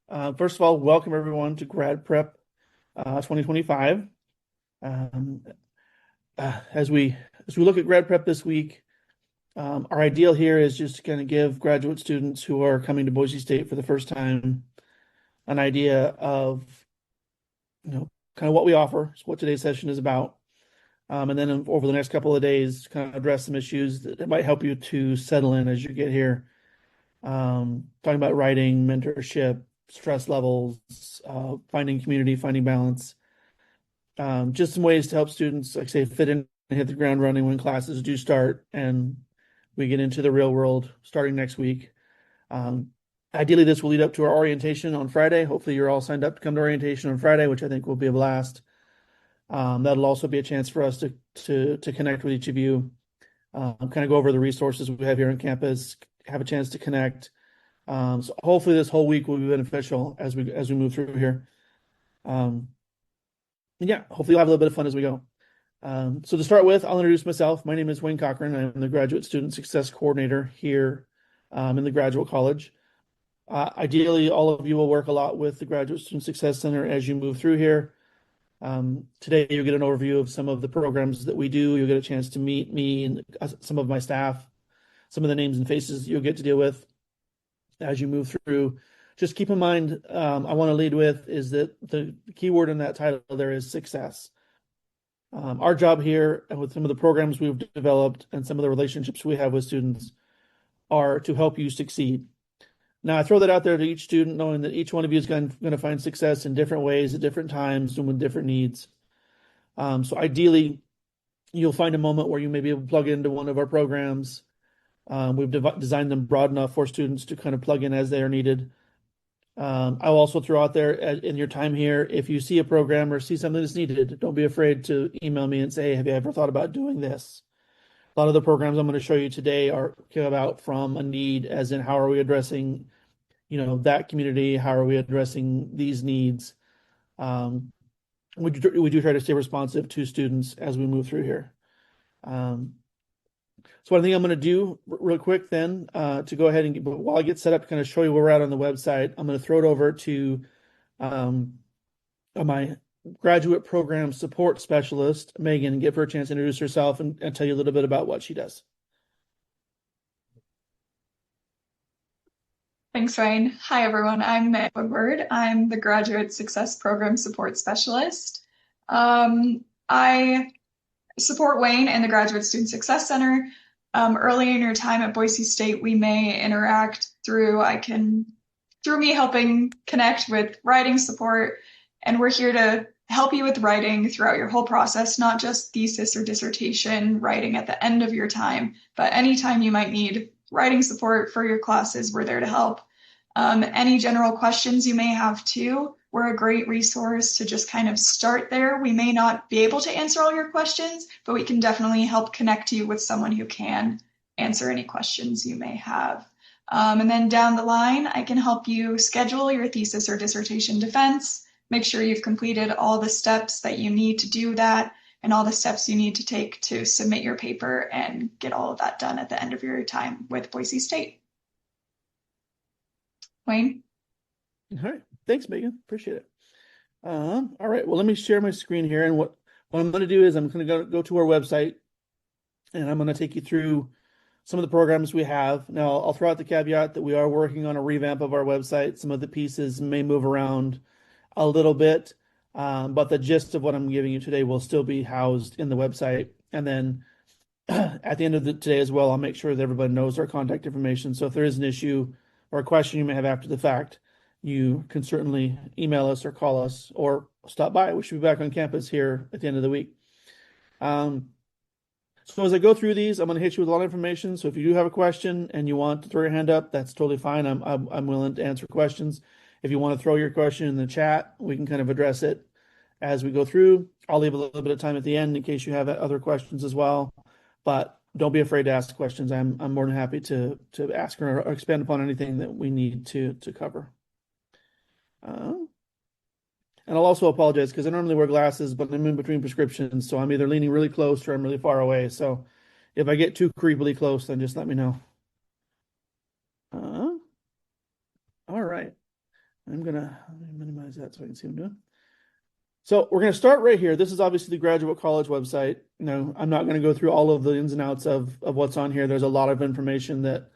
First of all, welcome everyone to GradPrep 2025. Um, as we look at GradPrep this week, our ideal here is just to kind of give graduate students who are coming to Boise State for the first time an idea of kind of what we offer, what today's session is about, and then over the next couple of days, kind of address some issues that might help you to settle in as you get here. Talking about writing, mentorship, stress levels, finding community, finding balance. Just some ways to help students, like say, fit in and hit the ground running when classes do start and we get into the real world starting next week. Ideally, this will lead up to our orientation on Friday. Hopefully, you're all signed up to come to orientation on Friday, which I think will be a blast. That'll also be a chance for us to connect with each of you, kind of go over the resources we have here on campus, have a chance to connect. So hopefully this whole week will be beneficial as we move through here. And yeah, hopefully you'll have a little bit of fun as we go. So to start with, I'll introduce myself. My name is Wayne Cochran. I'm the Graduate Student Success Coordinator here in the Graduate College. Ideally, all of you will work a lot with the Graduate Student Success Center as you move through here. Today, you'll get an overview of some of the programs that we do. You'll get a chance to meet me and some of my staff, some of the names and faces you'll get to deal with as you move through. Just keep in mind, I want to lead with is that the key word in that title there is success. Our job here and with some of the programs we've developed and some of the relationships we have with students are to help you succeed. Now, I throw that out there to each student, knowing that each one of you is going to find success in different ways at different times and with different needs. So ideally, you'll find a moment where you may be able to plug into one of our programs. We've designed them broad enough for students to kind of plug in as they are needed. I'll also throw out there in your time here, if you see a program or see something that's needed, don't be afraid to email me and say, have you ever thought about doing this? A lot of the programs I'm going to show you today came about from a need, as in how are we addressing, that community? How are we addressing these needs? We do try to stay responsive to students as we move through here. So what I think I'm going to do real quick then to go ahead and while I get set up to kind of show you where we're at on the website, I'm going to throw it over to my graduate program support specialist, Megan, and give her a chance to introduce herself and tell you a little bit about what she does. Thanks, Ryan. Hi, everyone. I'm Meg Woodward. I'm the Graduate Success Program Support Specialist. I support Wayne and the Graduate Student Success Center. Early in your time at Boise State, we may interact through me helping connect with writing support, and we're here to help you with writing throughout your whole process, not just thesis or dissertation writing at the end of your time, but anytime you might need writing support for your classes, we're there to help. Any general questions you may have too, we're a great resource to just kind of start there. We may not be able to answer all your questions, but we can definitely help connect you with someone who can answer any questions you may have. And then down the line, I can help you schedule your thesis or dissertation defense, make sure you've completed all the steps that you need to do that, and all the steps you need to take to submit your paper and get all of that done at the end of your time with Boise State. Wayne? All right. Thanks, Megan. Appreciate it. All right. Well, let me share my screen here. And what I'm going to do is I'm going to go to our website and I'm going to take you through some of the programs we have. Now, I'll throw out the caveat that we are working on a revamp of our website. Some of the pieces may move around a little bit, but the gist of what I'm giving you today will still be housed in the website. And then at the end of today as well, I'll make sure that everybody knows our contact information. So if there is an issue or a question you may have after the fact, you can certainly email us or call us or stop by. We should be back on campus here at the end of the week. So as I go through these, I'm going to hit you with a lot of information. So if you do have a question and you want to throw your hand up, that's totally fine. I'm willing to answer questions. If you want to throw your question in the chat, we can kind of address it as we go through. I'll leave a little bit of time at the end in case you have other questions as well. But don't be afraid to ask questions. I'm more than happy to ask or expand upon anything that we need to cover. And I'll also apologize because I normally wear glasses, but I'm in between prescriptions, so I'm either leaning really close or I'm really far away. So if I get too creepily close, then just let me know. All right. I'm gonna minimize that so I can see what I'm doing. So we're going to start right here. This is obviously the Graduate College website. I'm not going to go through all of the ins and outs of what's on here. There's a lot of information that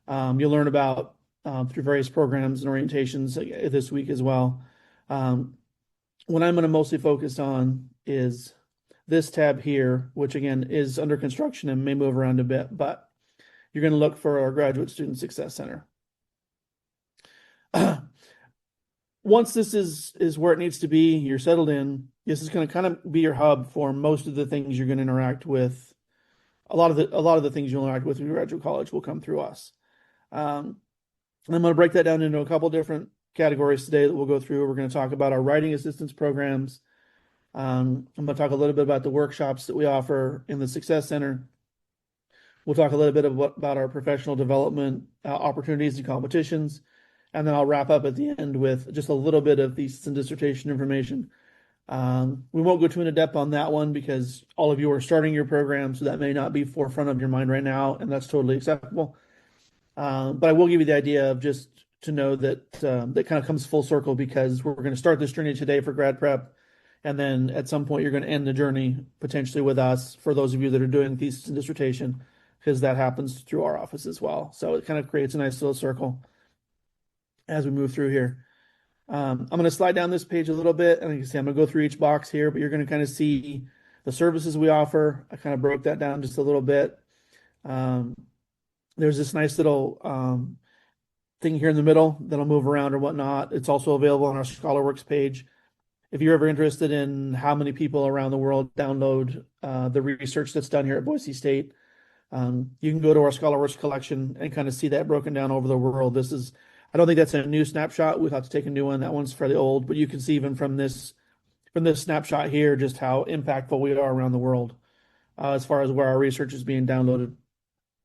you'll learn about through various programs and orientations this week as well. What I'm going to mostly focus on is this tab here, which again is under construction and may move around a bit, but you're going to look for our Graduate Student Success Center. Once this is where it needs to be, you're settled in. This is going to kind of be your hub for most of the things you're going to interact with. A lot of the things you'll interact with in graduate college will come through us. I'm going to break that down into a couple different categories today that we'll go through. We're going to talk about our writing assistance programs. I'm going to talk a little bit about the workshops that we offer in the Success Center. We'll talk a little bit about our professional development opportunities and competitions. And then I'll wrap up at the end with just a little bit of thesis and dissertation information. We won't go too into depth on that one because all of you are starting your program, so that may not be forefront of your mind right now, and that's totally acceptable. But I will give you the idea of just to know that that kind of comes full circle because we're going to start this journey today for GradPrep, and then at some point you're going to end the journey potentially with us for those of you that are doing thesis and dissertation, because that happens through our office as well. So it kind of creates a nice little circle as we move through here. I'm going to slide down this page a little bit, and you can see I'm going to go through each box here, but you're going to kind of see the services we offer. I kind of broke that down just a little bit. There's this nice little thing here in the middle that'll move around or whatnot. It's also available on our ScholarWorks page. If you're ever interested in how many people around the world download the research that's done here at Boise State, you can go to our ScholarWorks collection and kind of see that broken down over the world. I don't think that's a new snapshot. We'll have to take a new one. That one's fairly old, but you can see even from this snapshot here just how impactful we are around the world as far as where our research is being downloaded.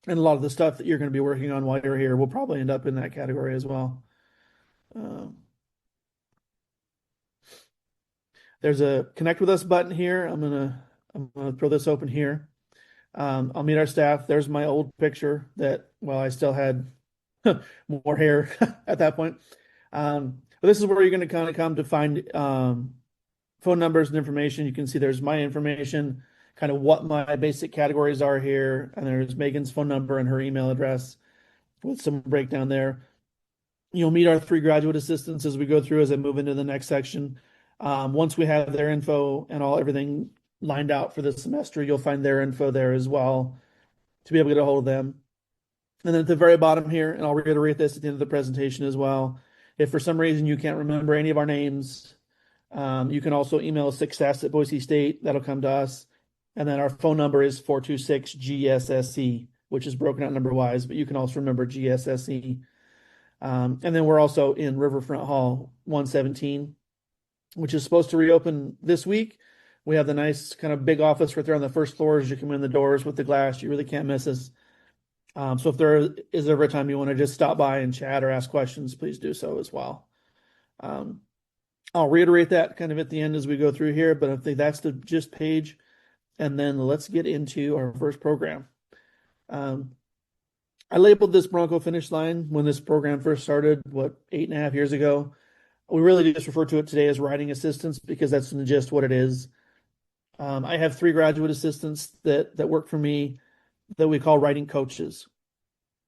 And a lot of the stuff that you're going to be working on while you're here will probably end up in that category as well. There's a connect with us button here. I'm gonna throw this open here. I'll meet our staff. There's my old picture that, well, I still had more hair at that point. But this is where you're going to kind of come to find phone numbers and information. You can see there's my information, kind of what my basic categories are here, and there's Megan's phone number and her email address with some breakdown there. You'll meet our 3 graduate assistants as we go through as I move into the next section. Once we have their info and everything lined out for the semester, you'll find their info there as well to be able to get a hold of them. And then at the very bottom here, and I'll reiterate this at the end of the presentation as well, if for some reason you can't remember any of our names, you can also email success@Boise State. That'll come to us. And then our phone number is 426-GSSC, which is broken out number-wise, but you can also remember GSSC. And then we're also in Riverfront Hall 117, which is supposed to reopen this week. We have the nice kind of big office right there on the first floor as you come in the doors with the glass. You really can't miss us. So if there is ever a time you want to just stop by and chat or ask questions, please do so as well. I'll reiterate that kind of at the end as we go through here, but I think that's the gist page. And then let's get into our first program. I labeled this Bronco Finish Line when this program first started, 8.5 years ago. We really just refer to it today as writing assistants because that's just what it is. I have 3 graduate assistants that work for me that we call writing coaches.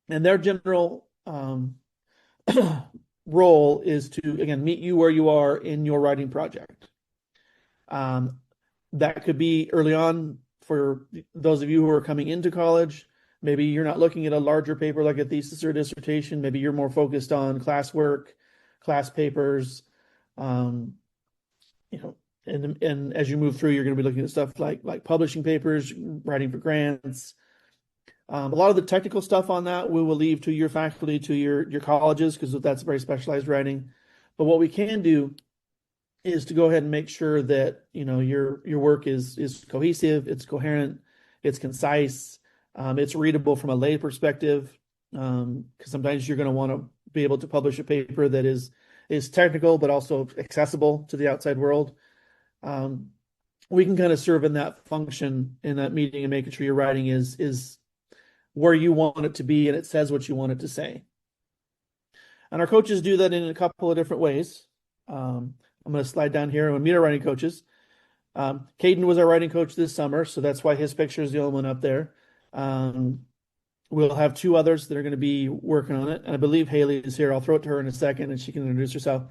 And their general role is to, again, meet you where you are in your writing project. That could be early on for those of you who are coming into college. Maybe you're not looking at a larger paper like a thesis or a dissertation. Maybe you're more focused on classwork, class papers, and as you move through, you're going to be looking at stuff like publishing papers, writing for grants. A lot of the technical stuff on that we will leave to your faculty, to your colleges, because that's very specialized writing. But what we can do is to go ahead and make sure that your work is cohesive, it's coherent, it's concise, it's readable from a lay perspective. Because sometimes you're going to want to be able to publish a paper that is technical but also accessible to the outside world. We can kind of serve in that function in that meeting and making sure your writing is where you want it to be and it says what you want it to say. And our coaches do that in a couple of different ways. I'm going to slide down here and meet our writing coaches. Caden was our writing coach this summer, so that's why his picture is the only one up there. We'll have two others that are going to be working on it. And I believe Haley is here. I'll throw it to her in a second and she can introduce herself.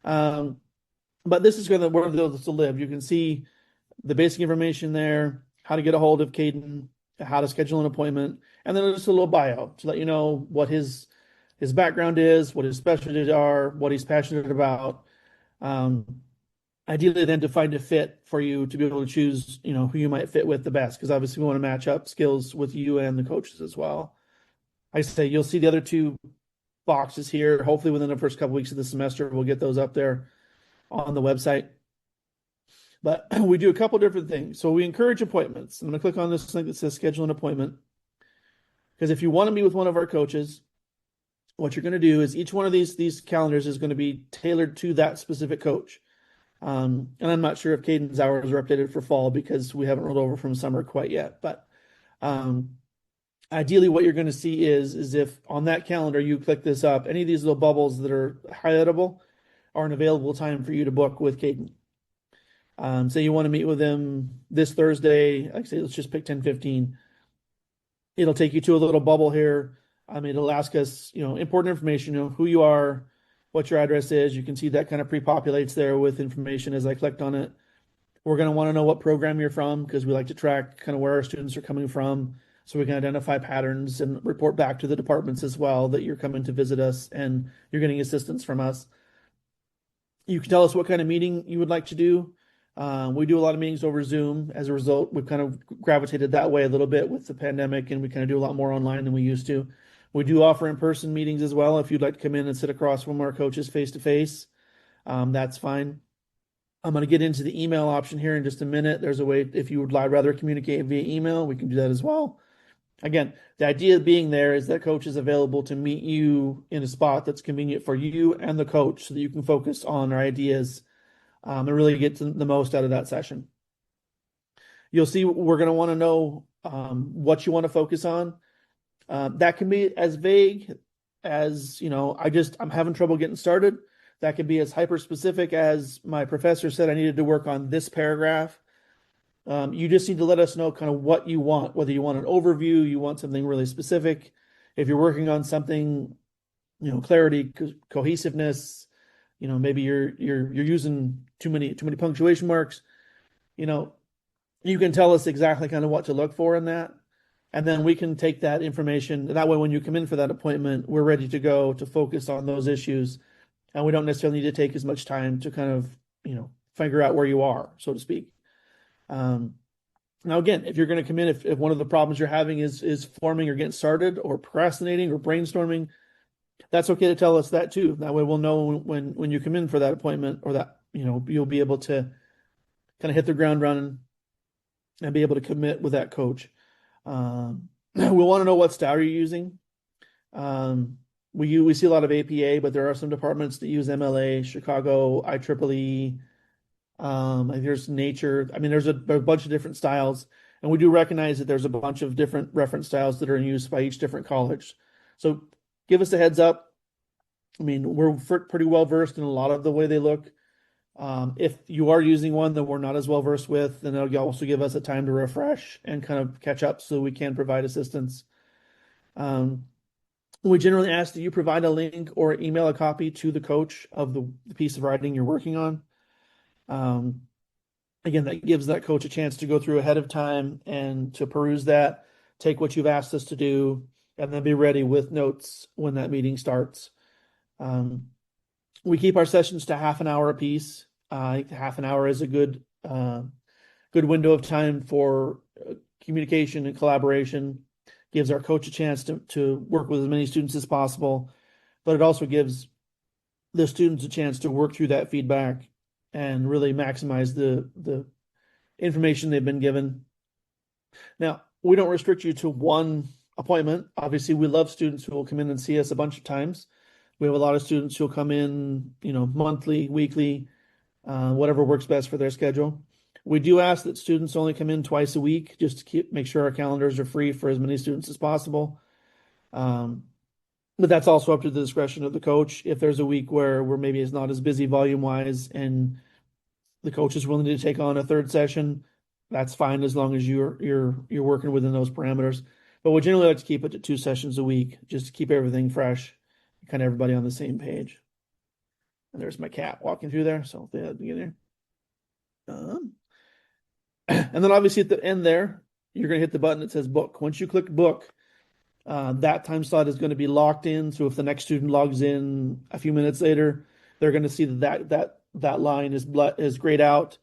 But this is going to where those to live. You can see the basic information there, how to get a hold of Caden, how to schedule an appointment, and then just a little bio to let you know what his background is, what his specialties are, what he's passionate about. Ideally, then to find a fit for you to be able to choose, who you might fit with the best, because obviously we want to match up skills with you and the coaches as well. I say you'll see the other two boxes here. Hopefully, within the first couple weeks of the semester, we'll get those up there on the website. But we do a couple different things. So we encourage appointments. I'm going to click on this link that says schedule an appointment. Because if you want to meet with one of our coaches, what you're going to do is each one of these calendars is going to be tailored to that specific coach. And I'm not sure if Caden's hours are updated for fall because we haven't rolled over from summer quite yet. But ideally, what you're going to see is if on that calendar you click this up, any of these little bubbles that are highlightable are an available time for you to book with Caden. Say you want to meet with him this Thursday, like say, let's just pick 10:15. It'll take you to a little bubble here. It'll ask us, important information, who you are, what your address is. You can see that kind of pre-populates there with information as I clicked on it. We're going to want to know what program you're from because we like to track kind of where our students are coming from so we can identify patterns and report back to the departments as well that you're coming to visit us and you're getting assistance from us. You can tell us what kind of meeting you would like to do. We do a lot of meetings over Zoom. As a result, we've kind of gravitated that way a little bit with the pandemic, and we kind of do a lot more online than we used to. We do offer in-person meetings as well. If you'd like to come in and sit across from our coaches face-to-face, that's fine. I'm going to get into the email option here in just a minute. There's a way, if you would rather communicate via email, we can do that as well. Again, the idea being there is that coach is available to meet you in a spot that's convenient for you and the coach so that you can focus on our ideas and really get the most out of that session. You'll see we're going to want to know what you want to focus on. That can be as vague as, I'm having trouble getting started. That could be as hyper-specific as my professor said I needed to work on this paragraph. You just need to let us know kind of what you want, whether you want an overview, you want something really specific. If you're working on something, clarity, cohesiveness, maybe you're using too many punctuation marks, you can tell us exactly kind of what to look for in that. And then we can take that information. That way, when you come in for that appointment, we're ready to go to focus on those issues. And we don't necessarily need to take as much time to kind of, figure out where you are, so to speak. Now, again, if you're going to come in, if one of the problems you're having is forming or getting started or procrastinating or brainstorming, that's okay to tell us that too. That way we'll know when you come in for that appointment or that, you'll be able to kind of hit the ground running and be able to commit with that coach. We'll want to know what style you're using. We see a lot of APA, but there are some departments that use MLA, Chicago, IEEE. There's Nature. There's a bunch of different styles, and we do recognize that there's a bunch of different reference styles that are in use by each different college. So give us a heads up. We're pretty well versed in a lot of the way they look. If you are using one that we're not as well versed with, then it'll also give us a time to refresh and kind of catch up so we can provide assistance. We generally ask that you provide a link or email a copy to the coach of the piece of writing you're working on. Again, that gives that coach a chance to go through ahead of time and to peruse that, take what you've asked us to do, and then be ready with notes when that meeting starts. We keep our sessions to half an hour apiece. I think half an hour is a good window of time for communication and collaboration. Gives our coach a chance to work with as many students as possible, but it also gives the students a chance to work through that feedback and really maximize the information they've been given. Now, we don't restrict you to one appointment. Obviously, we love students who will come in and see us a bunch of times. We have a lot of students who'll come in, monthly, weekly, whatever works best for their schedule. We do ask that students only come in twice a week just to make sure our calendars are free for as many students as possible. But that's also up to the discretion of the coach. If there's a week where maybe it's not as busy volume wise and the coach is willing to take on a third session, that's fine as long as you're working within those parameters. But we generally like to keep it to 2 sessions a week, just to keep everything fresh, kind of everybody on the same page. And there's my cat walking through there, so they had to get there. And then obviously at the end there, you're going to hit the button that says book. Once you click book, that time slot is going to be locked in. So if the next student logs in a few minutes later, they're going to see that line is grayed out.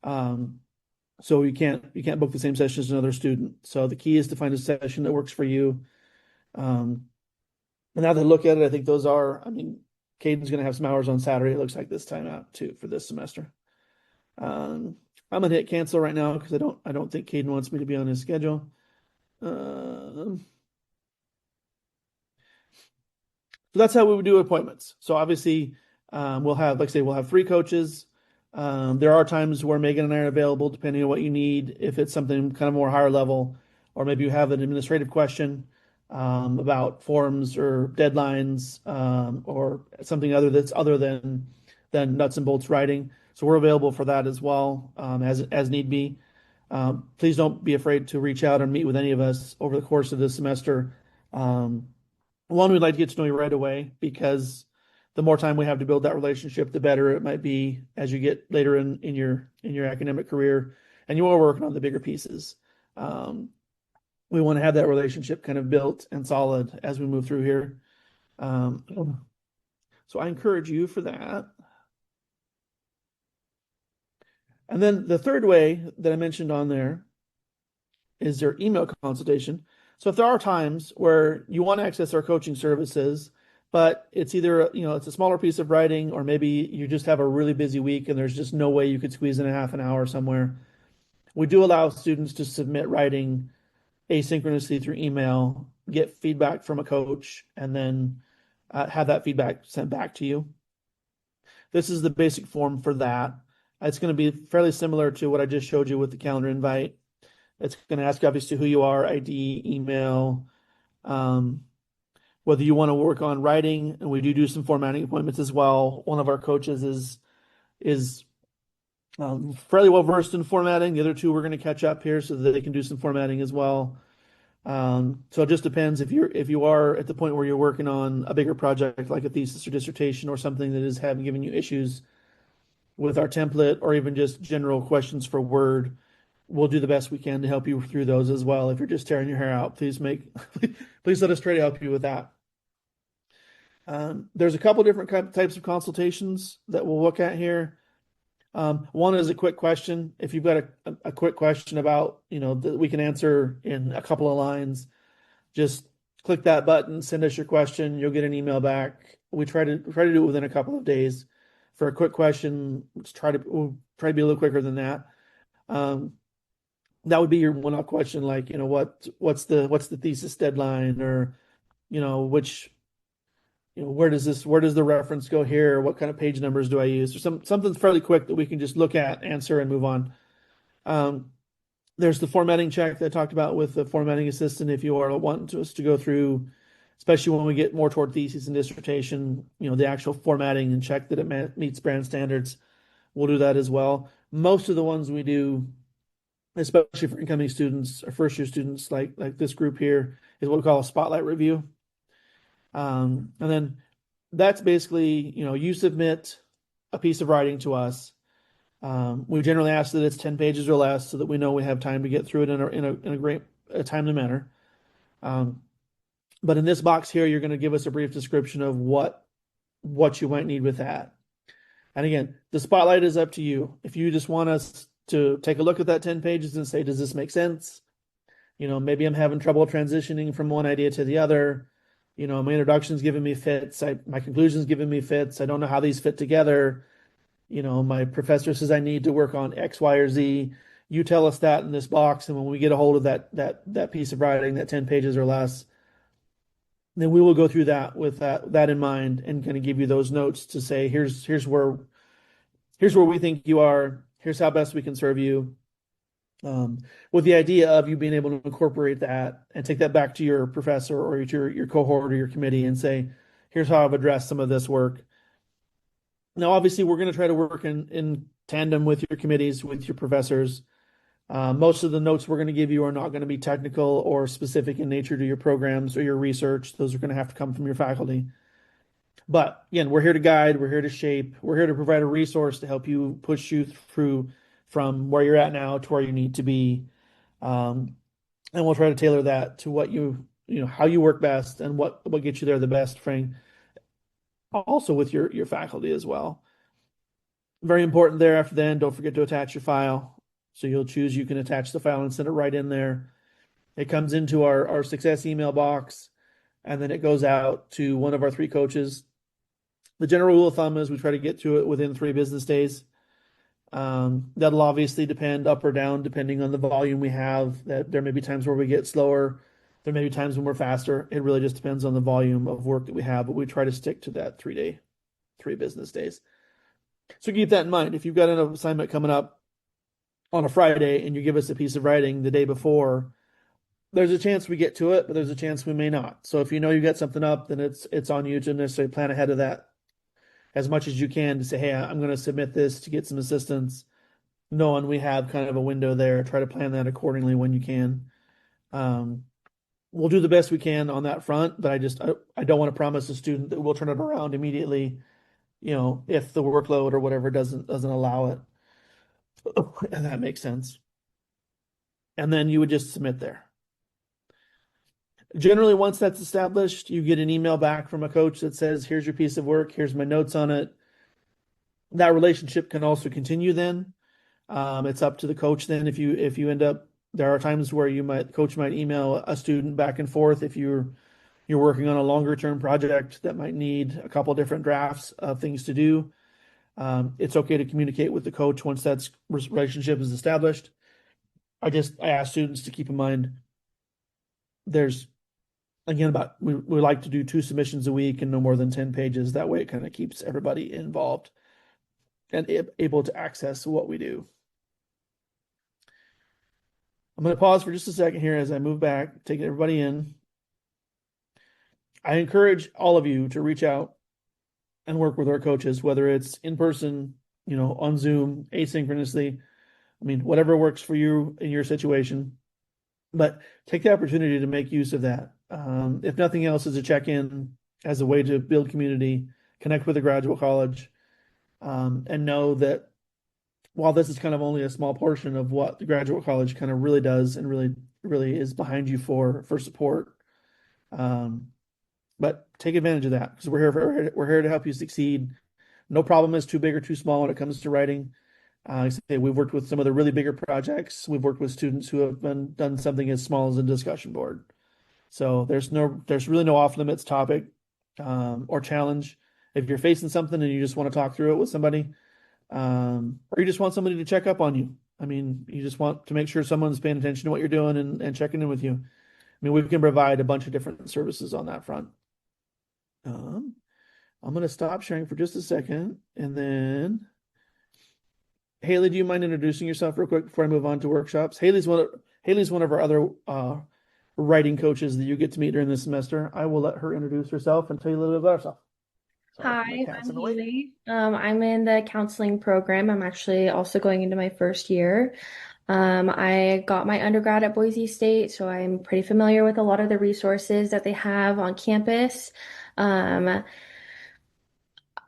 So you can't book the same session as another student. So the key is to find a session that works for you. And now that I look at it, I think those are, I mean, Caden's going to have some hours on Saturday. It looks like this time out too for this semester. I'm gonna hit cancel right now because I don't think Caden wants me to be on his schedule. So that's how we would do appointments. So obviously, we'll have, like I say, we'll have 3 coaches. There are times where Megan and I are available depending on what you need. If it's something kind of more higher level, or maybe you have an administrative question about forms or deadlines, or something that's other than nuts and bolts writing. So we're available for that as well, as need be. Please don't be afraid to reach out and meet with any of us over the course of this semester. One, we'd like to get to know you right away because the more time we have to build that relationship, the better it might be as you get later in your academic career and you are working on the bigger pieces. We want to have that relationship kind of built and solid as we move through here. So I encourage you for that. And then the third way that I mentioned on there is their email consultation. So if there are times where you want to access our coaching services, but it's either, it's a smaller piece of writing, or maybe you just have a really busy week and there's just no way you could squeeze in a half an hour somewhere, we do allow students to submit writing asynchronously through email, get feedback from a coach, and then have that feedback sent back to you. This is the basic form for that. It's going to be fairly similar to what I just showed you with the calendar invite. It's going to ask obviously who you are, ID, email, whether you want to work on writing, and we do some formatting appointments as well. One of our coaches is fairly well versed in formatting. The other 2 we're going to catch up here so that they can do some formatting as well. So it just depends if you are at the point where you're working on a bigger project like a thesis or dissertation or something that is giving you issues with our template, or even just general questions for Word. We'll do the best we can to help you through those as well. If you're just tearing your hair out, please let us try to help you with that. There's a couple different types of consultations that we'll look at here. One is a quick question. If you've got a quick question about, that we can answer in a couple of lines, just click that button, send us your question. You'll get an email back. We try to do it within a couple of days. For a quick question, we'll try to be a little quicker than that. That would be your one-off question, like, what's the thesis deadline, or, where does the reference go here? What kind of page numbers do I use? Or something fairly quick that we can just look at, answer, and move on. There's the formatting check that I talked about with the formatting assistant. If you are wanting us to go through, especially when we get more toward thesis and dissertation, the actual formatting and check that it meets brand standards, we'll do that as well. Most of the ones we do, especially for incoming students or first year students like this group here, is what we call a spotlight review. And then that's basically, you submit a piece of writing to us. We generally ask that it's 10 pages or less so that we know we have time to get through it in a great timely manner. But in this box here, you're going to give us a brief description of what you might need with that. And again, the spotlight is up to you. If you just want us to take a look at that 10 pages and say, does this make sense? Maybe I'm having trouble transitioning from one idea to the other. My introduction's giving me fits. My conclusion's giving me fits. I don't know how these fit together. My professor says I need to work on X, Y, or Z. You tell us that in this box, and when we get a hold of that piece of writing, that 10 pages or less, then we will go through that with that in mind and kind of give you those notes to say, here's where we think you are. Here's how best we can serve you. um, with the idea of you being able to incorporate that and take that back to your professor or your cohort or your committee and say, here's how I've addressed some of this work. Now, obviously, we're going to try to work in tandem with your committees, with your professors. Most of the notes we're going to give you are not going to be technical or specific in nature to your programs or your research. Those are going to have to come from your faculty. But again, we're here to guide, we're here to shape, we're here to provide a resource to help you push you through from where you're at now to where you need to be. Um, and we'll try to tailor that to what how you work best and what gets you there the best, Frank. Also with your faculty as well. Very important there after then, don't forget to attach your file. So you can attach the file and send it right in there. It comes into our success email box, and then it goes out to one of our three coaches. The general rule of thumb is we try to get to it within 3 business days. That'll obviously depend up or down depending on the volume we have. That there may be times where we get slower. There may be times when we're faster. It really just depends on the volume of work that we have, but we try to stick to that 3 business days. So keep that in mind. If you've got an assignment coming up on a Friday and you give us a piece of writing the day before, there's a chance we get to it, but there's a chance we may not. So if you know you got something up, then it's on you to necessarily plan ahead of that as much as you can to say, hey, I'm going to submit this to get some assistance, knowing we have kind of a window there. Try to plan that accordingly when you can. We'll do the best we can on that front, but I don't want to promise a student that we'll turn it around immediately, if the workload or whatever doesn't allow it. And that makes sense. And then you would just submit there. Generally, once that's established, you get an email back from a coach that says, here's your piece of work, here's my notes on it. That relationship can also continue then. It's up to the coach then if you end up, there are times where coach might email a student back and forth if you're working on a longer term project that might need a couple different drafts of things to do. It's okay to communicate with the coach once that relationship is established. I ask students to keep in mind there's, again, we like to do 2 submissions a week and no more than 10 pages. That way it kind of keeps everybody involved and able to access what we do. I'm going to pause for just a second here as I move back, taking everybody in. I encourage all of you to reach out and work with our coaches, whether it's in person, on Zoom, asynchronously. I mean, whatever works for you in your situation. But take the opportunity to make use of that. If nothing else, as a check-in, as a way to build community, connect with the graduate college, and know that while this is kind of only a small portion of what the graduate college kind of really does and really, really is behind you for support, but take advantage of that because we're here to help you succeed. No problem is too big or too small when it comes to writing. I say we've worked with some of the really bigger projects. We've worked with students who have done something as small as a discussion board. So there's really no off limits topic or challenge. If you're facing something and you just want to talk through it with somebody, or you just want somebody to check up on you. I mean, you just want to make sure someone's paying attention to what you're doing and checking in with you. I mean, we can provide a bunch of different services on that front. I'm going to stop sharing for just a second, and then Haley, do you mind introducing yourself real quick before I move on to workshops? Haley's one of our other writing coaches that you get to meet during this semester. I will let her introduce herself and tell you a little bit about herself. Hi, I'm Haley. I'm in the counseling program. I'm actually also going into my first year. I got my undergrad at Boise State, so I'm pretty familiar with a lot of the resources that they have on campus.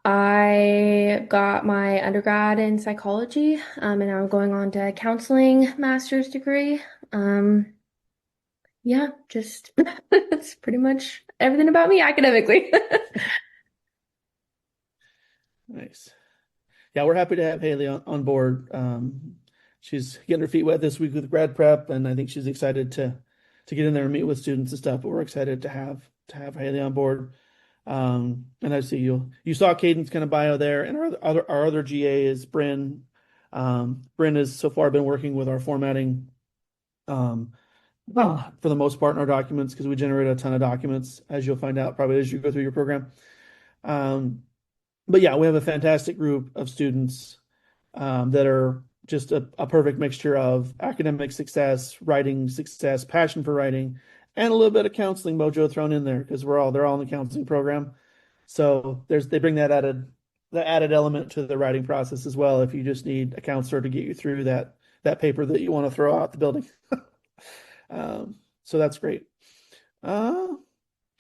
I got my undergrad in psychology, and now I'm going on to counseling master's degree. Yeah, just that's pretty much everything about me academically. Nice. Yeah, we're happy to have Haley on board. She's getting her feet wet this week with GradPrep, and I think she's excited to get in there and meet with students and stuff. But we're excited to have Haley on board. And I see you saw Caden's kind of bio there, and our other GA is Bryn. Bryn has so far been working with our formatting for the most part in our documents because we generate a ton of documents, as you'll find out probably as you go through your program. But yeah, we have a fantastic group of students that are just a perfect mixture of academic success, writing success, passion for writing, and a little bit of counseling mojo thrown in there because they're all in the counseling program. So they bring the added element to the writing process as well if you just need a counselor to get you through that paper that you want to throw out the building. So that's great.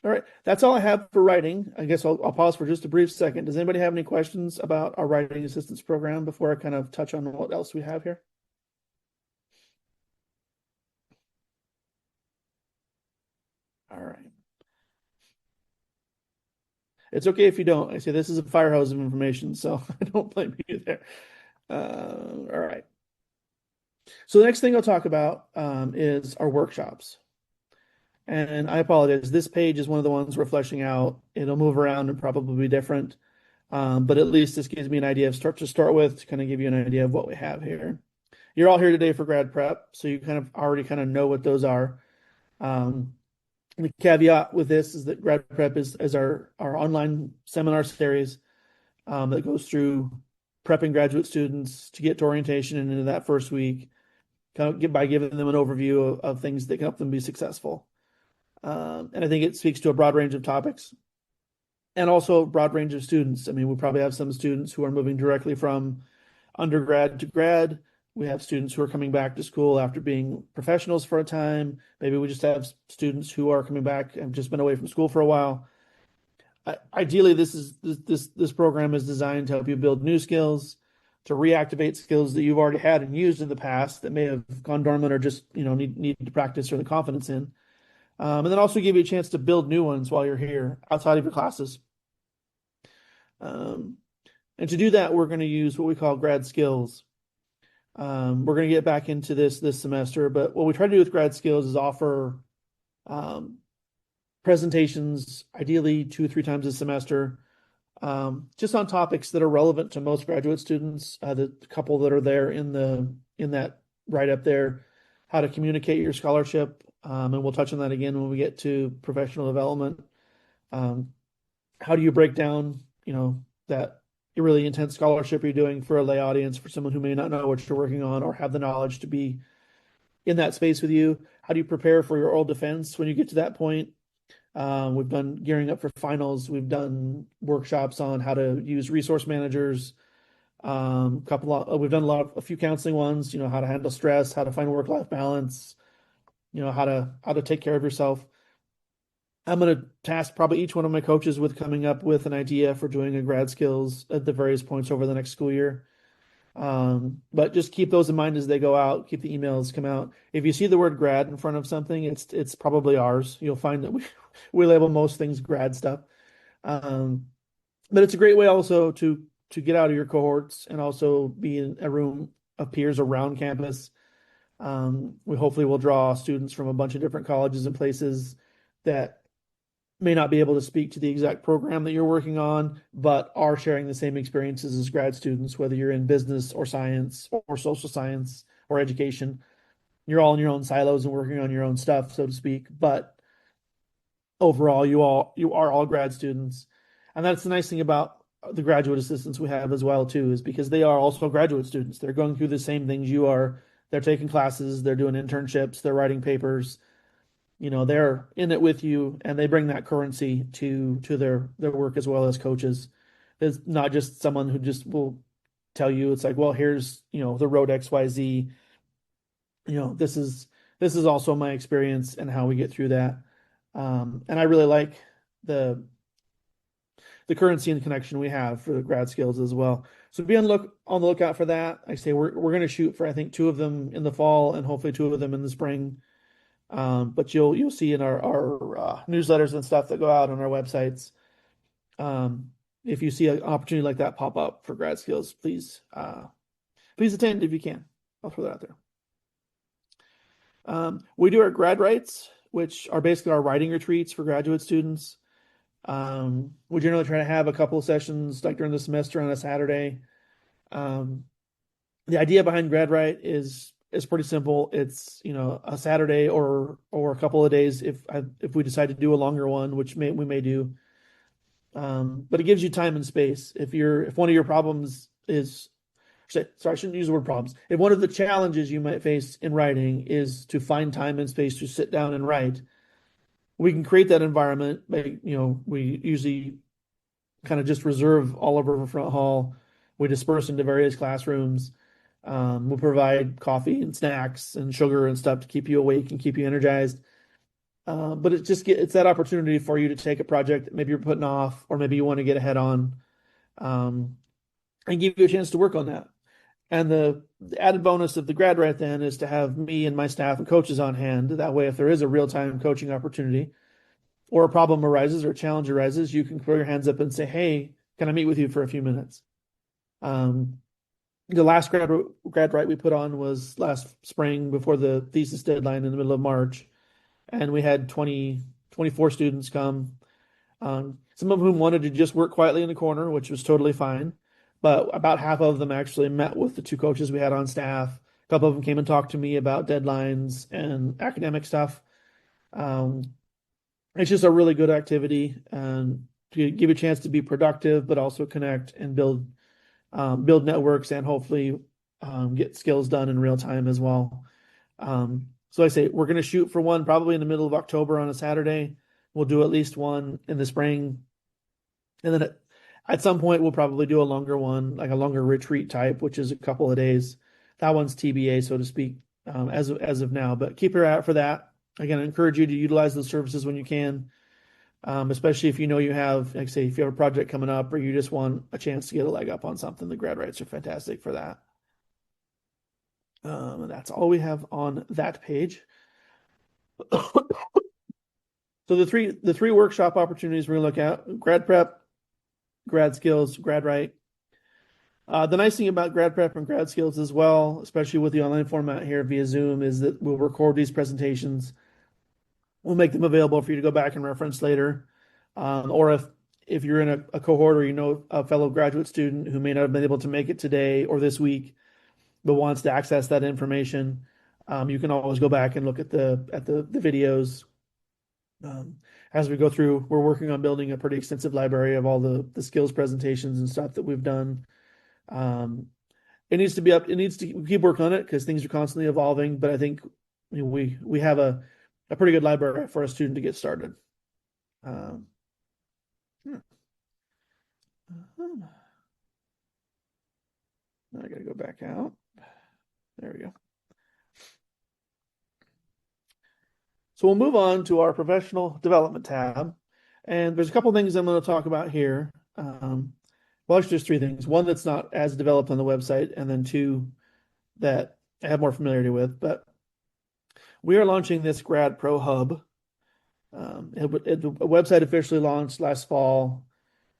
All right, that's all I have for writing. I guess I'll pause for just a brief second. Does anybody have any questions about our writing assistance program before I kind of touch on what else we have here? All right. It's okay if you don't. I say this is a fire hose of information, so I don't blame you there. All right. So the next thing I'll talk about is our workshops. And I apologize. This page is one of the ones we're fleshing out. It'll move around and probably be different. But at least this gives me an idea of start with to kind of give you an idea of what we have here. You're all here today for GradPrep, so you kind of already kind of know what those are. The caveat with this is that GradPrep is our online seminar series that goes through prepping graduate students to get to orientation and into that first week, by giving them an overview of things that can help them be successful. And I think it speaks to a broad range of topics and also a broad range of students. I mean, we probably have some students who are moving directly from undergrad to grad. We have students who are coming back to school after being professionals for a time. Maybe we just have students who are coming back and have just been away from school for a while. Ideally, this program is designed to help you build new skills, to reactivate skills that you've already had and used in the past that may have gone dormant or just need to practice or the confidence in. And then also give you a chance to build new ones while you're here outside of your classes. And to do that, we're going to use what we call GradSkills. We're going to get back into this semester, but what we try to do with GradSkills is offer presentations, ideally 2 or 3 times a semester, just on topics that are relevant to most graduate students. The couple that are there in that right up there, how to communicate your scholarship, and we'll touch on that again when we get to professional development. How do you break down, that really intense scholarship you're doing for a lay audience, for someone who may not know what you're working on or have the knowledge to be in that space with you? How do you prepare for your oral defense when you get to that point? We've done gearing up for finals. We've done workshops on how to use resource managers. We've done a few counseling ones, how to handle stress, how to find work-life balance, how to take care of yourself. I'm going to task probably each one of my coaches with coming up with an idea for doing a GradSkills at the various points over the next school year. But just keep those in mind as they go out. Keep the emails come out. If you see the word grad in front of something, it's probably ours. You'll find that we label most things grad stuff. But it's a great way also to get out of your cohorts and also be in a room of peers around campus. We hopefully will draw students from a bunch of different colleges and places that may not be able to speak to the exact program that you're working on, but are sharing the same experiences as grad students, whether you're in business or science or social science or education. You're all in your own silos and working on your own stuff, so to speak. But overall, you are all grad students. And that's the nice thing about the graduate assistants we have as well, too, is because they are also graduate students. They're going through the same things you are. They're taking classes, they're doing internships, they're writing papers. They're in it with you, and they bring that currency to their work as well as coaches. It's not just someone who just will tell you, it's like, well, here's, the road XYZ. This is also my experience and how we get through that. And I really like the currency and connection we have for the GradSkills as well. So be on the lookout for that. I say we're going to shoot for, I think, 2 of them in the fall and hopefully 2 of them in the spring. But you'll see in our newsletters and stuff that go out on our websites. If you see an opportunity like that pop up for GradSkills, please attend if you can. I'll throw that out there. We do our GradWrites, which are basically our writing retreats for graduate students. We generally try to have a couple of sessions like during the semester on a Saturday. The idea behind GradWrite is pretty simple. It's a Saturday or a couple of days if we decide to do a longer one, which we may do. But it gives you time and space. If one of your problems is sorry, I shouldn't use the word problems. If one of the challenges you might face in writing is to find time and space to sit down and write, we can create that environment by, we usually kind of just reserve all over the front hall. We disperse into various classrooms. We'll provide coffee and snacks and sugar and stuff to keep you awake and keep you energized. But it's that opportunity for you to take a project that maybe you're putting off, or maybe you want to get ahead on, and give you a chance to work on that. And the added bonus of the GradWrite then is to have me and my staff and coaches on hand. That way, if there is a real-time coaching opportunity or a problem arises or a challenge arises, you can throw your hands up and say, hey, can I meet with you for a few minutes? The last GradWrite we put on was last spring before the thesis deadline in the middle of March. And we had 24 students come. Some of whom wanted to just work quietly in the corner, which was totally fine. But about half of them actually met with the two coaches we had on staff. A couple of them came and talked to me about deadlines and academic stuff. It's just a really good activity to give you a chance to be productive, but also connect and build networks and hopefully get skills done in real time as well. So I say we're going to shoot for one probably in the middle of October on a Saturday. We'll do at least one in the spring. And then at some point, we'll probably do a longer one, like a longer retreat type, which is a couple of days. That one's TBA, so to speak, as of now. But keep your eye out for that. Again, I encourage you to utilize those services when you can, especially if you have, like say, if you have a project coming up or you just want a chance to get a leg up on something. The GradWrites are fantastic for that. And that's all we have on that page. So the three workshop opportunities we're going to look at: GradPrep, GradSkills, GradWrite. The nice thing about GradPrep and GradSkills as well, especially with the online format here via Zoom, is that we'll record these presentations. We'll make them available for you to go back and reference later. Or if you're in a cohort or a fellow graduate student who may not have been able to make it today or this week, but wants to access that information, you can always go back and look at the videos. As we go through, we're working on building a pretty extensive library of all the skills presentations and stuff that we've done. It needs to be up. It needs to keep working on it because things are constantly evolving. But I think we have a pretty good library for a student to get started. I got to go back out. There we go. So we'll move on to our professional development tab. And there's a couple things I'm going to talk about here. Well, actually, there's three things. One that's not as developed on the website, and then two that I have more familiarity with. But we are launching this Grad Pro Hub. The website officially launched last fall.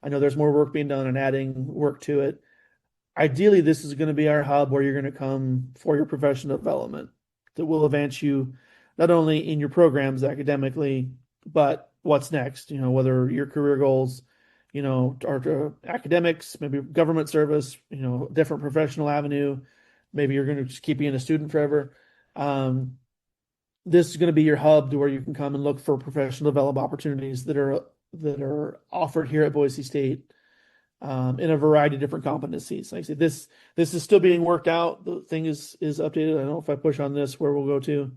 I know there's more work being done and adding work to it. Ideally, this is going to be our hub where you're going to come for your professional development that will advance you not only in your programs academically, but what's next, whether your career goals, are to academics, maybe government service, different professional avenue. Maybe you're going to just keep being a student forever. This is going to be your hub to where you can come and look for professional development opportunities that are offered here at Boise State in a variety of different competencies. Like I said, this is still being worked out. The thing is updated. I don't know if I push on this where we'll go to.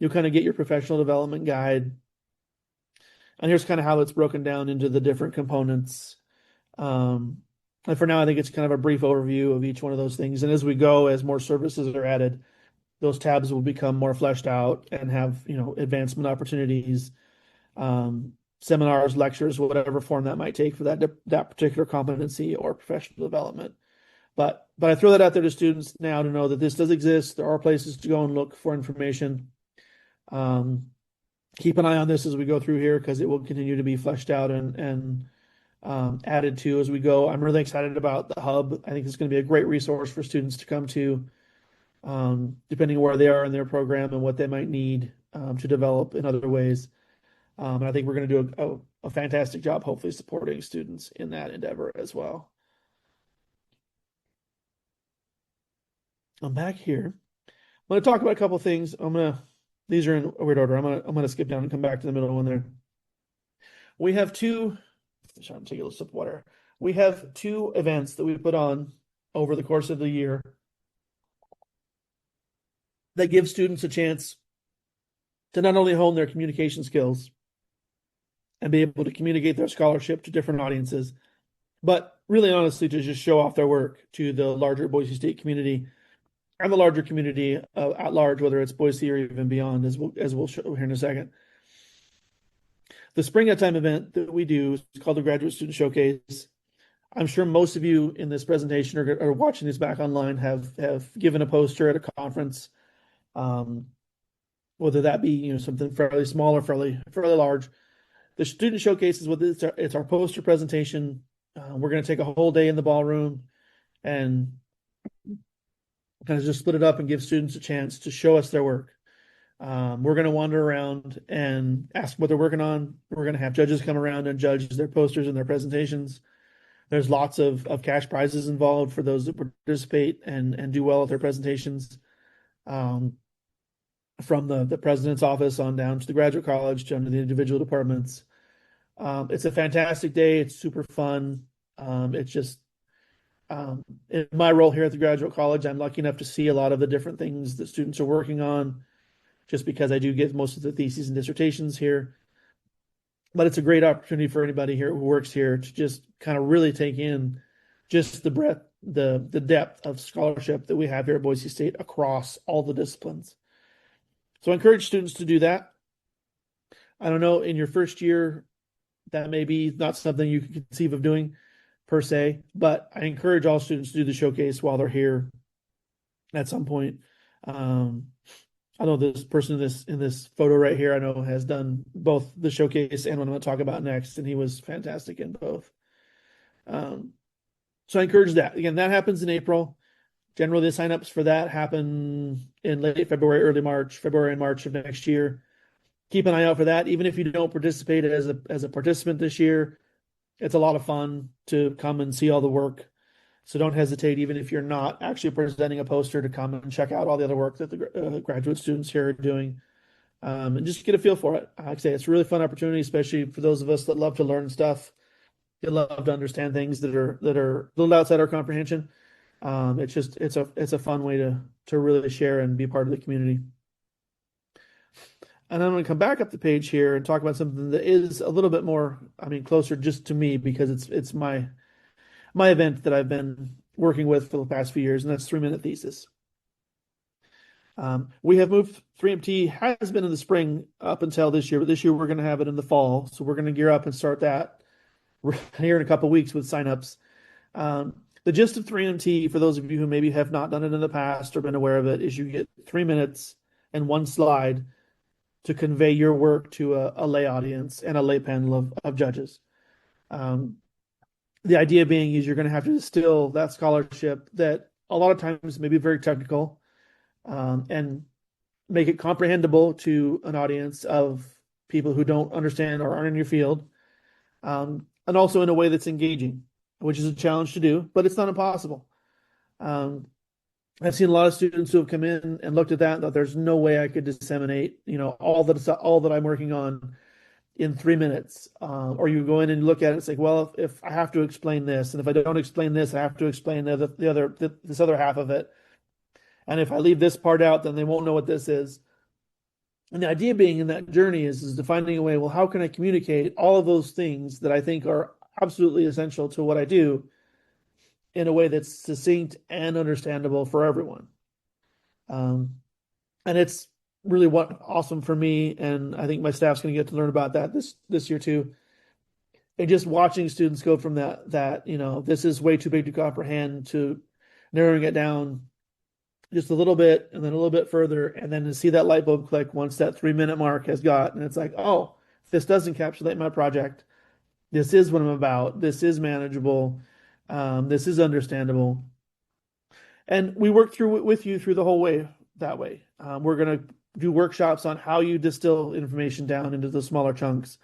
You'll kind of get your professional development guide. And here's kind of how it's broken down into the different components. And for now, I think it's kind of a brief overview of each one of those things. And as we go, as more services are added, those tabs will become more fleshed out and have, advancement opportunities, seminars, lectures, whatever form that might take for that particular competency or professional development. But I throw that out there to students now to know that this does exist. There are places to go and look for information. Keep an eye on this as we go through here because it will continue to be fleshed out and added to as we go. I'm really excited about the hub. I think it's going to be a great resource for students to come to, depending on where they are in their program and what they might need to develop in other ways. And I think we're going to do a fantastic job, hopefully supporting students in that endeavor as well. I'm back here. I'm going to talk about a couple of things. These are in a weird order. I'm going to skip down and come back to the middle one there. We have two. Sorry, I'm taking a little sip of water. We have two events that we put on over the course of the year that gives students a chance to not only hone their communication skills and be able to communicate their scholarship to different audiences, but really honestly to just show off their work to the larger Boise State community and the larger community at large, whether it's Boise or even beyond, as we'll show here in a second. The spring at time event that we do is called the Graduate Student Showcase. I'm sure most of you in this presentation or watching this back online have given a poster at a conference, whether that be something fairly small or fairly large. The Student Showcase is what it's our poster presentation. We're going to take a whole day in the ballroom and kind of just split it up and give students a chance to show us their work. We're going to wander around and ask what they're working on. We're going to have judges come around and judge their posters and their presentations. There's lots of cash prizes involved for those that participate and do well at their presentations. From the president's office on down to the graduate college, down to the individual departments. It's a fantastic day. It's super fun. It's just in my role here at the graduate college, I'm lucky enough to see a lot of the different things that students are working on, just because I do get most of the theses and dissertations here. But it's a great opportunity for anybody here who works here to just kind of really take in just the breadth, the depth of scholarship that we have here at Boise State across all the disciplines. So I encourage students to do that. I don't know, in your first year, that may be not something you can conceive of doing per se, but I encourage all students to do the showcase while they're here at some point. I know this person in this photo right here, I know has done both the showcase and what I'm going to talk about next, and he was fantastic in both. So I encourage that. Again, that happens in April. Generally, the signups for that happen in late February, February and March of next year. Keep an eye out for that. Even if you don't participate as a participant this year, it's a lot of fun to come and see all the work. So don't hesitate, even if you're not actually presenting a poster, to come and check out all the other work that the graduate students here are doing, and just get a feel for it. Like I say, it's a really fun opportunity, especially for those of us that love to learn stuff, that love to understand things that are a little outside our comprehension. It's a fun way to really share and be part of the community. And I'm going to come back up the page here and talk about something that is a little bit more, closer just to me, because it's my event that I've been working with for the past few years, and that's 3-Minute Thesis. We have moved, 3MT has been in the spring up until this year, but this year we're going to have it in the fall. So we're going to gear up and start that here in a couple of weeks with signups. The gist of 3MT, for those of you who maybe have not done it in the past or been aware of it, is you get 3 minutes and 1 slide to convey your work to a lay audience and a lay panel of judges. The idea being is you're going to have to distill that scholarship that a lot of times may be very technical, and make it comprehensible to an audience of people who don't understand or aren't in your field, and also in a way that's engaging, which is a challenge to do, but it's not impossible. I've seen a lot of students who have come in and looked at that and thought there's no way I could disseminate, all that I'm working on in 3 minutes. Or you go in and look at it, it's like, well, if I have to explain this, and if I don't explain this, I have to explain this other half of it. And if I leave this part out, then they won't know what this is. And the idea being in that journey is finding a way, well, how can I communicate all of those things that I think are absolutely essential to what I do in a way that's succinct and understandable for everyone. And it's really awesome for me, and I think my staff's going to get to learn about that this year too. And just watching students go from that this is way too big to comprehend, to narrowing it down just a little bit and then a little bit further, and then to see that light bulb click once that 3-minute mark has got, and it's like, oh, this does encapsulate my project. This is what I'm about. This is manageable. This is understandable. And we work through it with you through the whole way that way. We're going to do workshops on how you distill information down into the smaller chunks.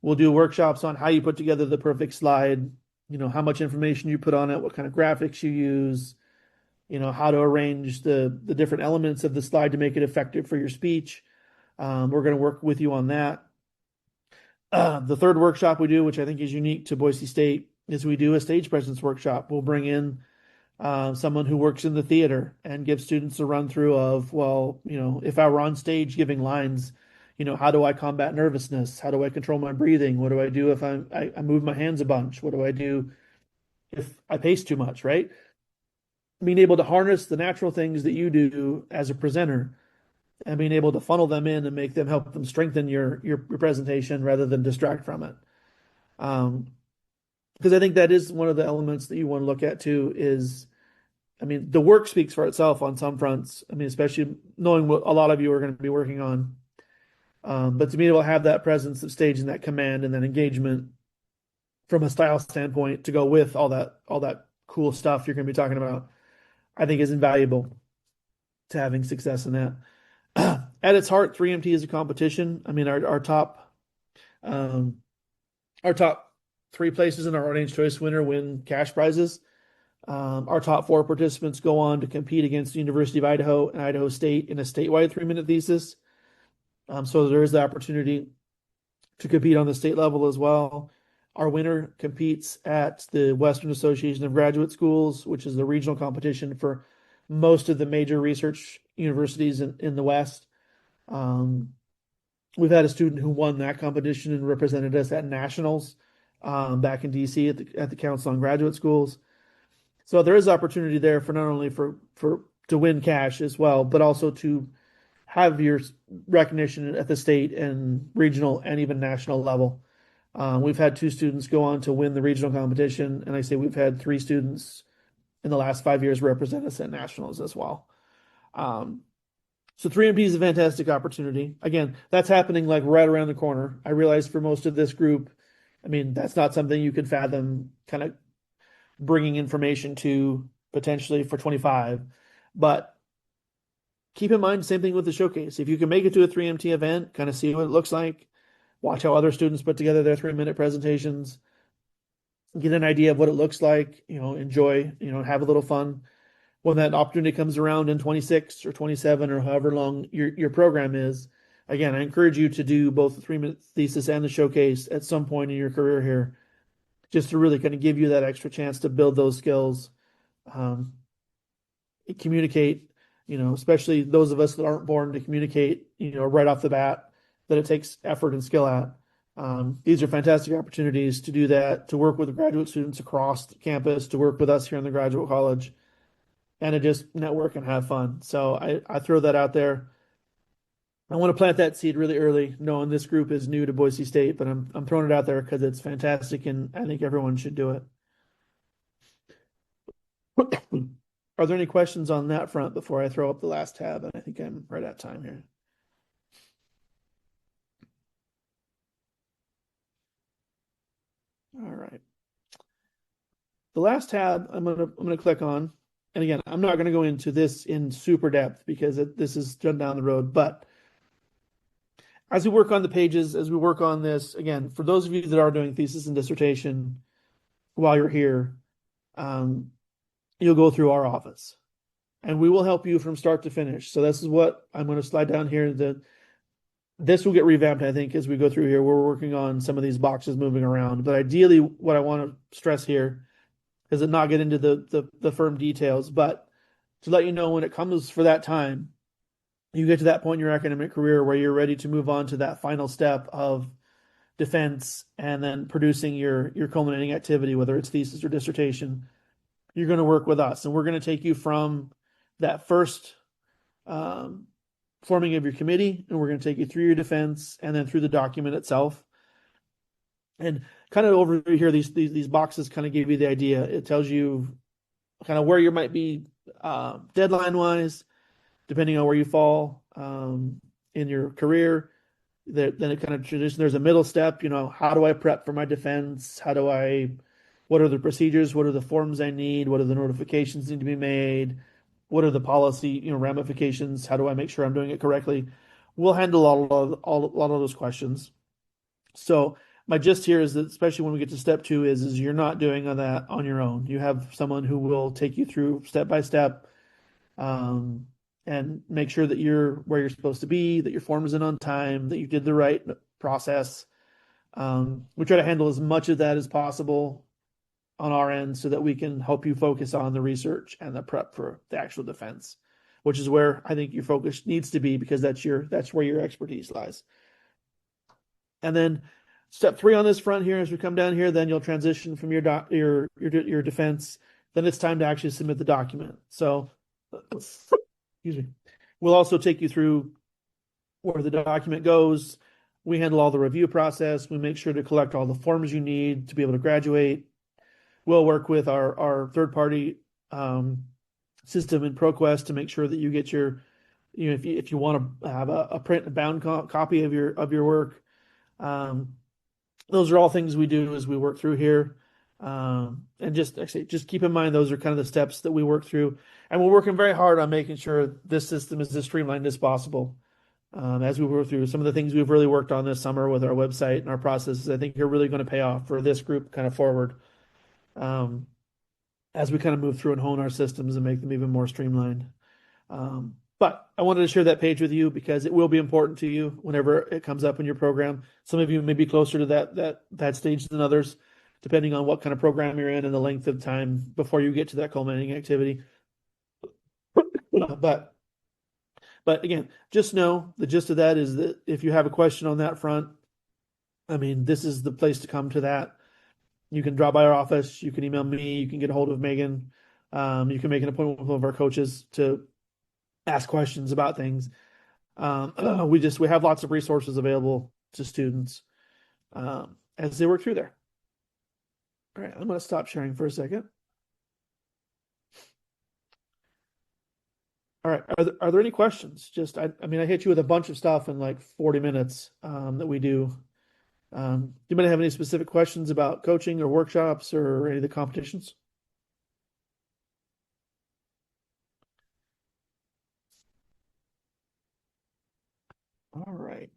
We'll do workshops on how you put together the perfect slide, how much information you put on it, what kind of graphics you use, how to arrange the different elements of the slide to make it effective for your speech. We're going to work with you on that. The third workshop we do, which I think is unique to Boise State, is we do a stage presence workshop. We'll bring in someone who works in the theater and gives students a run through of, well, if I were on stage giving lines, how do I combat nervousness? How do I control my breathing? What do I do if I move my hands a bunch? What do I do if I pace too much, right? Being able to harness the natural things that you do as a presenter and being able to funnel them in and make them help them strengthen your presentation rather than distract from it. Because I think that is one of the elements that you want to look at too is, the work speaks for itself on some fronts. Especially knowing what a lot of you are going to be working on. But to be able to have that presence of stage and that command and that engagement from a style standpoint to go with all that cool stuff you're going to be talking about, I think is invaluable to having success in that. At its heart, 3MT is a competition. Our top three places in our audience choice winner win cash prizes. Our top four participants go on to compete against the University of Idaho and Idaho State in a statewide 3-minute thesis. So there is the opportunity to compete on the state level as well. Our winner competes at the Western Association of Graduate Schools, which is the regional competition for most of the major research universities in the West. We've had a student who won that competition and represented us at nationals back in DC at the Council on Graduate Schools. So there is opportunity there for not only for to win cash as well, but also to have your recognition at the state and regional and even national level. We've had 2 students go on to win the regional competition, and I say we've had 3 students in the last 5 years represent us at nationals as well. So 3MP is a fantastic opportunity. Again, that's happening like right around the corner. I realize for most of this group, that's not something you could fathom kind of bringing information to potentially for 25, but keep in mind, same thing with the showcase. If you can make it to a 3MT event, kind of see what it looks like, watch how other students put together their 3-minute presentations, get an idea of what it looks like, enjoy, have a little fun. When that opportunity comes around in 26 or 27 or however long your program is, again, I encourage you to do both the 3-minute thesis and the showcase at some point in your career here, just to really kind of give you that extra chance to build those skills, communicate, especially those of us that aren't born to communicate, right off the bat, that it takes effort and skill at. These are fantastic opportunities to do that, to work with graduate students across the campus, to work with us here in the graduate college, and to just network and have fun. So I throw that out there. I want to plant that seed really early, knowing this group is new to Boise State, but I'm throwing it out there because it's fantastic and I think everyone should do it. Are there any questions on that front before I throw up the last tab? And I think I'm right at time here. All right. The last tab I'm gonna click on, and again, I'm not gonna go into this in super depth because this is done down the road, but as we work on the pages, as we work on this, again, for those of you that are doing thesis and dissertation while you're here, you'll go through our office and we will help you from start to finish. So this is what I'm going to slide down here. This will get revamped, I think, as we go through here. We're working on some of these boxes moving around, but ideally what I want to stress here is to not get into the firm details, but to let you know when it comes for that time, you get to that point in your academic career where you're ready to move on to that final step of defense and then producing your culminating activity, whether it's thesis or dissertation. You're going to work with us, and we're going to take you from that first forming of your committee, and we're going to take you through your defense and then through the document itself. And kind of over here, these boxes kind of give you the idea. It tells you kind of where you might be deadline-wise, depending on where you fall in your career. Then it kind of tradition. There's a middle step. How do I prep for my defense? What are the procedures? What are the forms I need? What are the notifications need to be made? What are the policy ramifications? How do I make sure I'm doing it correctly? We'll handle a lot of those questions. So my gist here is that, especially when we get to step 2, is you're not doing that on your own. You have someone who will take you through step by step, and make sure that you're where you're supposed to be, that your form is in on time, that you did the right process. We try to handle as much of that as possible on our end so that we can help you focus on the research and the prep for the actual defense, which is where I think your focus needs to be, because that's where your expertise lies. And then step 3 on this front here, as we come down here, then you'll transition from your defense. Then it's time to actually submit the document. So, excuse me. We'll also take you through where the document goes. We handle all the review process. We make sure to collect all the forms you need to be able to graduate. We'll work with our third-party system in ProQuest to make sure that you get your, if you want to have a print and bound copy of your work. Those are all things we do as we work through here. And just keep in mind, those are kind of the steps that we work through. And we're working very hard on making sure this system is as streamlined as possible. As we work through some of the things we've really worked on this summer with our website and our processes, I think are really going to pay off for this group kind of forward. As we kind of move through and hone our systems and make them even more streamlined. But I wanted to share that page with you because it will be important to you whenever it comes up in your program. Some of you may be closer to that stage than others, depending on what kind of program you're in and the length of time before you get to that culminating activity. But again, just know the gist of that is that if you have a question on that front, I mean, this is the place to come to that. You can drop by our office. You can email me. You can get a hold of Megan. You can make an appointment with one of our coaches to ask questions about things. We have lots of resources available to students as they work through there. All right, I'm going to stop sharing for a second. All right, are there any questions? I mean, I hit you with a bunch of stuff in like 40 minutes that we do. You might have any specific questions about coaching or workshops or any of the competitions? All right.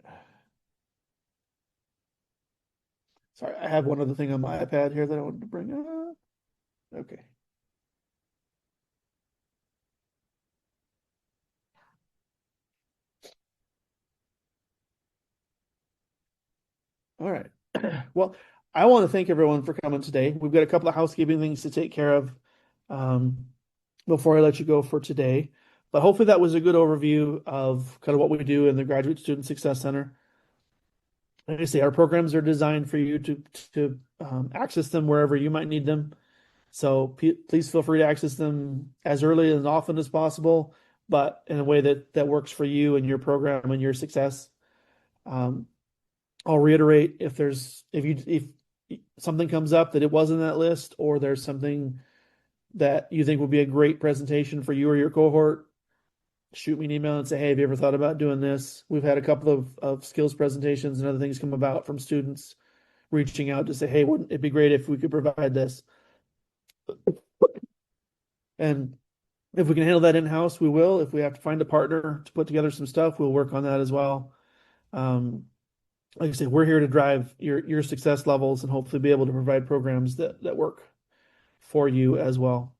Sorry, I have one other thing on my iPad here that I wanted to bring up. Okay. All right. Well, I want to thank everyone for coming today. We've got a couple of housekeeping things to take care of before I let you go for today. But hopefully that was a good overview of kind of what we do in the Graduate Student Success Center. Like I say, our programs are designed for you to access them wherever you might need them. So please feel free to access them as early and often as possible, but in a way that works for you and your program and your success. I'll reiterate, if something comes up that it wasn't that list, or there's something that you think would be a great presentation for you or your cohort, shoot me an email and say, hey, have you ever thought about doing this? We've had a couple of skills presentations and other things come about from students reaching out to say, hey, wouldn't it be great if we could provide this? And if we can handle that in-house, we will. If we have to find a partner to put together some stuff, we'll work on that as well. Like I say, we're here to drive your success levels and hopefully be able to provide programs that work for you as well.